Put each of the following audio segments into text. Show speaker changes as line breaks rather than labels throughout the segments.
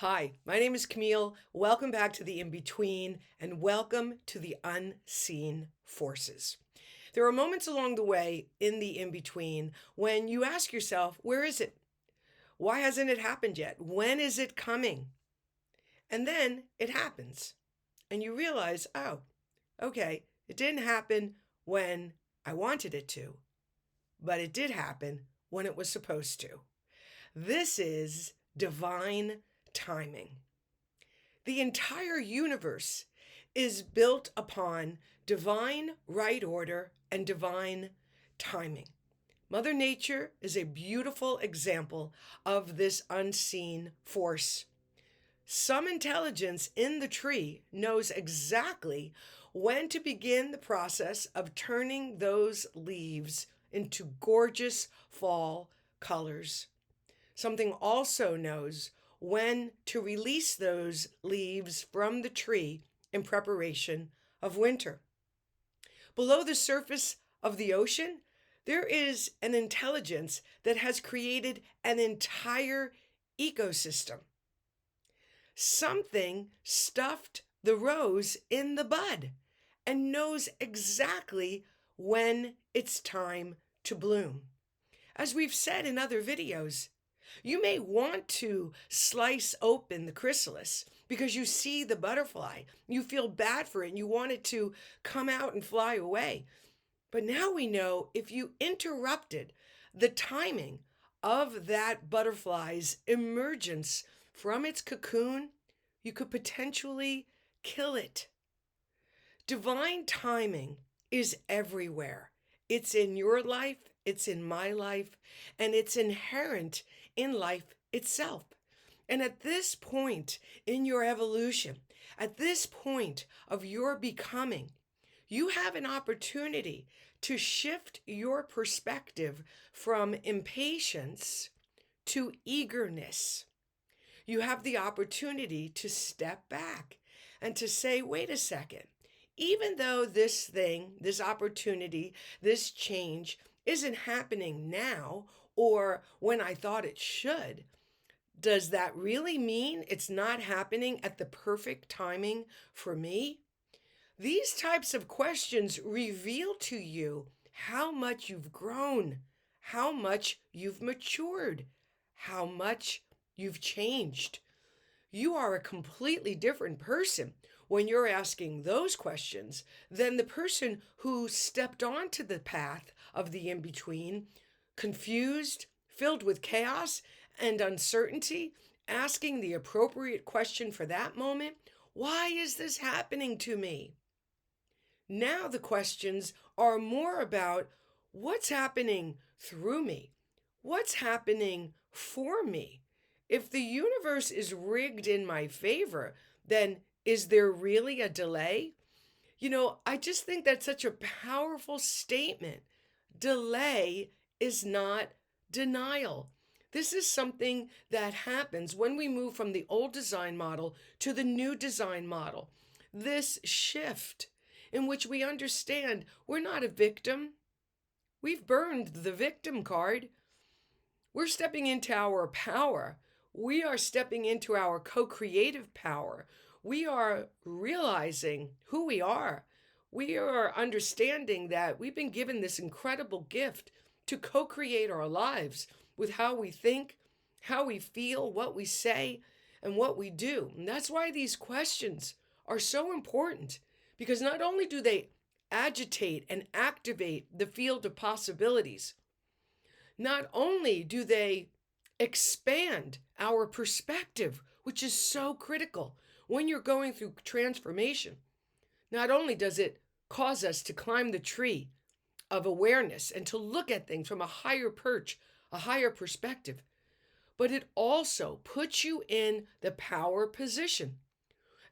Hi, my name is Camille. Welcome back to the In Between and welcome to the unseen forces. There are moments along the way in the in between when you ask yourself, where is it? Why hasn't it happened yet? When is it coming? And then it happens. And you realize, oh, okay, it didn't happen when I wanted it to, but it did happen when it was supposed to. This is divine timing. The entire universe is built upon divine right order and divine timing. Mother Nature is a beautiful example of this unseen force. Some intelligence in the tree knows exactly when to begin the process of turning those leaves into gorgeous fall colors. Something also knows when to release those leaves from the tree in preparation of winter. Below the surface of the ocean, there is an intelligence that has created an entire ecosystem. Something stuffed the rose in the bud and knows exactly when it's time to bloom. As we've said in other videos, you may want to slice open the chrysalis because you see the butterfly. You feel bad for it and you want it to come out and fly away. But now we know if you interrupted the timing of that butterfly's emergence from its cocoon, you could potentially kill it. Divine timing is everywhere. It's in your life, it's in my life, and it's inherent in life itself. And at this point in your evolution, at this point of your becoming, you have an opportunity to shift your perspective from impatience to eagerness. You have the opportunity to step back and to say, wait a second, even though this thing, this opportunity, this change isn't happening now or when I thought it should, does that really mean it's not happening at the perfect timing for me? These types of questions reveal to you how much you've grown, how much you've matured, how much you've changed. You are a completely different person when you're asking those questions than the person who stepped onto the path of the in between, confused, filled with chaos and uncertainty, asking the appropriate question for that moment. Why is this happening to me? Now the questions are more about what's happening through me, what's happening for me. If the universe is rigged in my favor, then is there really a delay? I just think that's such a powerful statement. Delay is not denial. This is something that happens when we move from the old design model to the new design model. This shift in which we understand we're not a victim. We've burned the victim card. We're stepping into our power. We are stepping into our co-creative power. We are realizing who we are. We are understanding that we've been given this incredible gift to co-create our lives with how we think, how we feel, what we say, and what we do. And that's why these questions are so important, because not only do they agitate and activate the field of possibilities, not only do they expand our perspective, which is so critical when you're going through transformation, not only does it cause us to climb the tree of awareness and to look at things from a higher perch, a higher perspective, but it also puts you in the power position.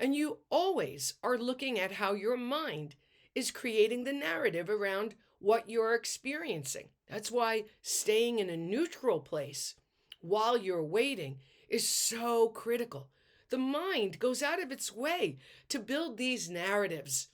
And you always are looking at how your mind is creating the narrative around what you're experiencing. That's why staying in a neutral place while you're waiting is so critical. The mind goes out of its way to build these narratives.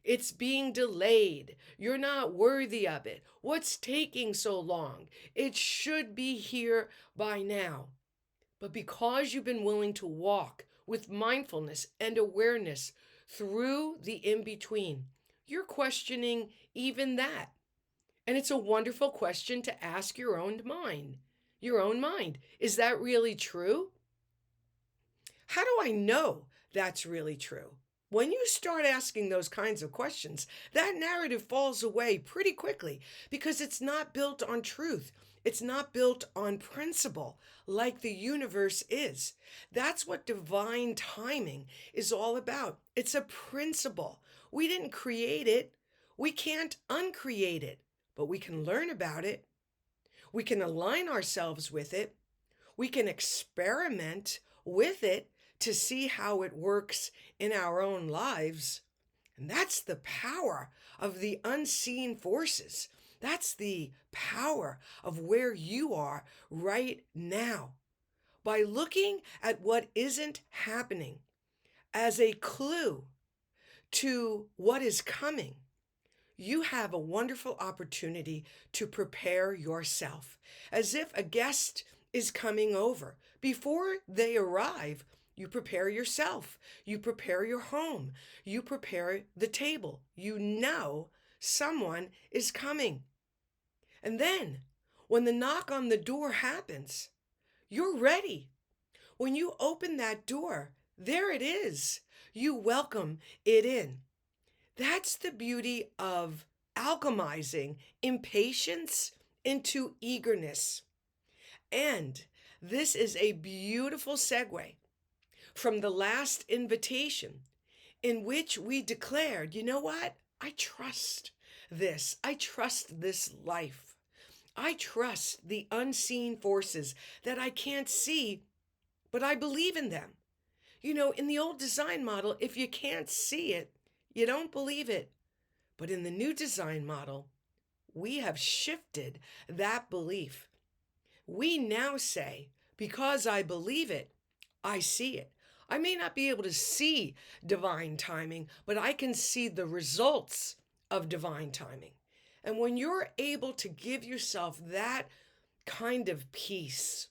It's being delayed. You're not worthy of it. What's taking so long? It should be here by now. But because you've been willing to walk with mindfulness and awareness through the in between, you're questioning even that. And it's a wonderful question to ask your own mind. Your own mind. Is that really true? How do I know that's really true? When you start asking those kinds of questions, that narrative falls away pretty quickly because it's not built on truth. It's not built on principle like the universe is. That's what divine timing is all about. It's a principle. We didn't create it. We can't uncreate it, but we can learn about it. We can align ourselves with it. We can experiment with it to see how it works in our own lives. And that's the power of the unseen forces. That's the power of where you are right now. By looking at what isn't happening as a clue to what is coming, you have a wonderful opportunity to prepare yourself as if a guest is coming over. Before they arrive, you prepare yourself, you prepare your home, you prepare the table. You know someone is coming. And then when the knock on the door happens, you're ready. When you open that door, there it is. You welcome it in. That's the beauty of alchemizing impatience into eagerness. And this is a beautiful segue from the last invitation in which we declared, you know what? I trust this. I trust this life. I trust the unseen forces that I can't see, but I believe in them. You know, in the old design model, if you can't see it, you don't believe it. But in the new design model, we have shifted that belief. We now say, because I believe it, I see it. I may not be able to see divine timing, but I can see the results of divine timing. And when you're able to give yourself that kind of peace,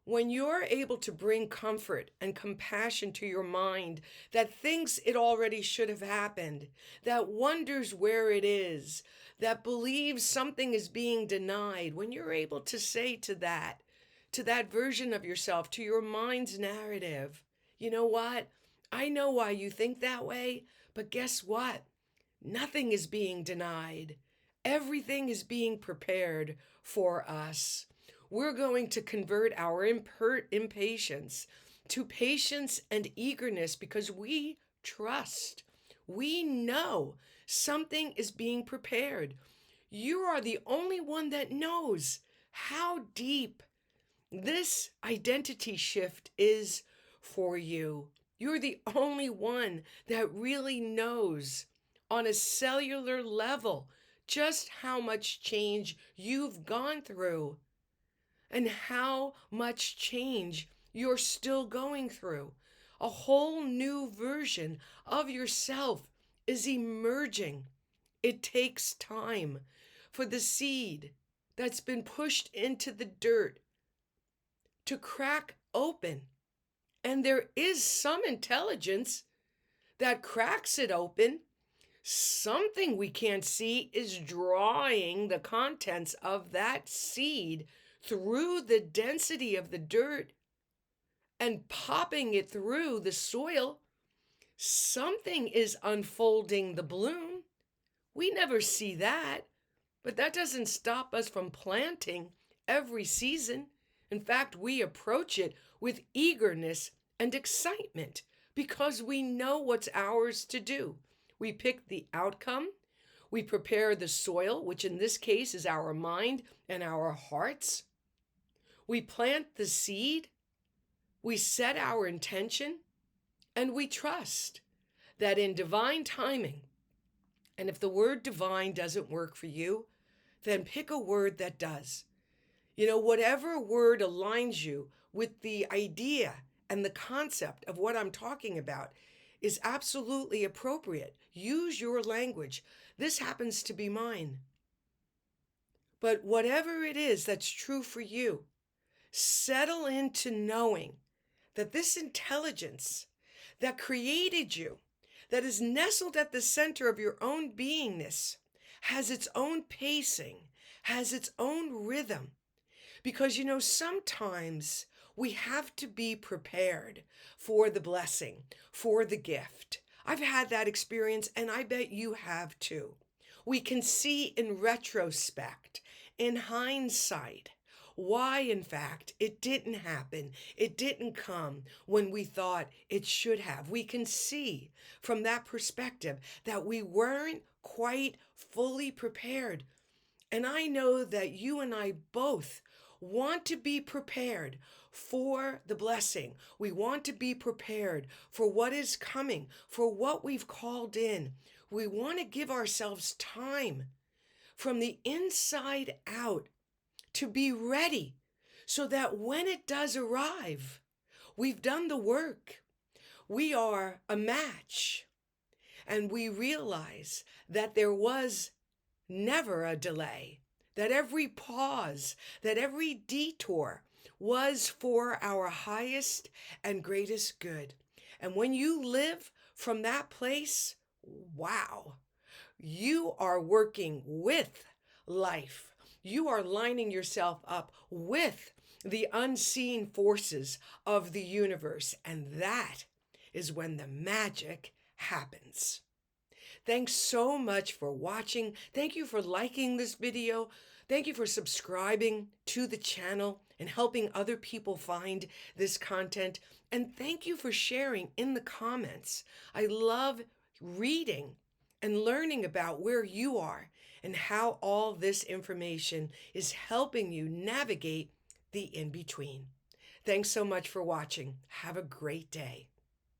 when you're able to bring comfort and compassion to your mind that thinks it already should have happened, that wonders where it is, that believes something is being denied, when you're able to say to that version of yourself, to your mind's narrative, you know what? I know why you think that way, but guess what? Nothing is being denied. Everything is being prepared for us. We're going to convert our impatience to patience and eagerness because we trust. We know something is being prepared. You are the only one that knows how deep this identity shift is for you. You're the only one that really knows on a cellular level just how much change you've gone through and how much change you're still going through. A whole new version of yourself is emerging. It takes time for the seed that's been pushed into the dirt to crack open. And there is some intelligence that cracks it open. Something we can't see is drawing the contents of that seed through the density of the dirt and popping it through the soil. Something is unfolding the bloom. We never see that, but that doesn't stop us from planting every season. In fact, we approach it with eagerness and excitement because we know what's ours to do. We pick the outcome. We prepare the soil, which in this case is our mind and our hearts. We plant the seed. We set our intention, and we trust that in divine timing, and if the word divine doesn't work for you, then pick a word that does. You know, whatever word aligns you with the idea and the concept of what I'm talking about is absolutely appropriate. Use your language. This happens to be mine. But whatever it is that's true for you, Settle into knowing that this intelligence that created you, that is nestled at the center of your own beingness, has its own pacing, has its own rhythm. Because sometimes we have to be prepared for the blessing, for the gift. I've had that experience, and I bet you have too. We can see in retrospect, in hindsight, why, in fact, it didn't happen. It didn't come when we thought it should have. We can see from that perspective that we weren't quite fully prepared. And I know that you and I both want to be prepared for the blessing. We want to be prepared for what is coming, for what we've called in. We want to give ourselves time from the inside out to be ready so that when it does arrive, we've done the work. We are a match, and we realize that there was never a delay, that every pause, that every detour was for our highest and greatest good. And when you live from that place, wow, you are working with life. You are lining yourself up with the unseen forces of the universe. And that is when the magic happens. Thanks so much for watching. Thank you for liking this video. Thank you for subscribing to the channel and helping other people find this content. And thank you for sharing in the comments. I love reading and learning about where you are and how all this information is helping you navigate the in-between. Thanks so much for watching. Have a great day.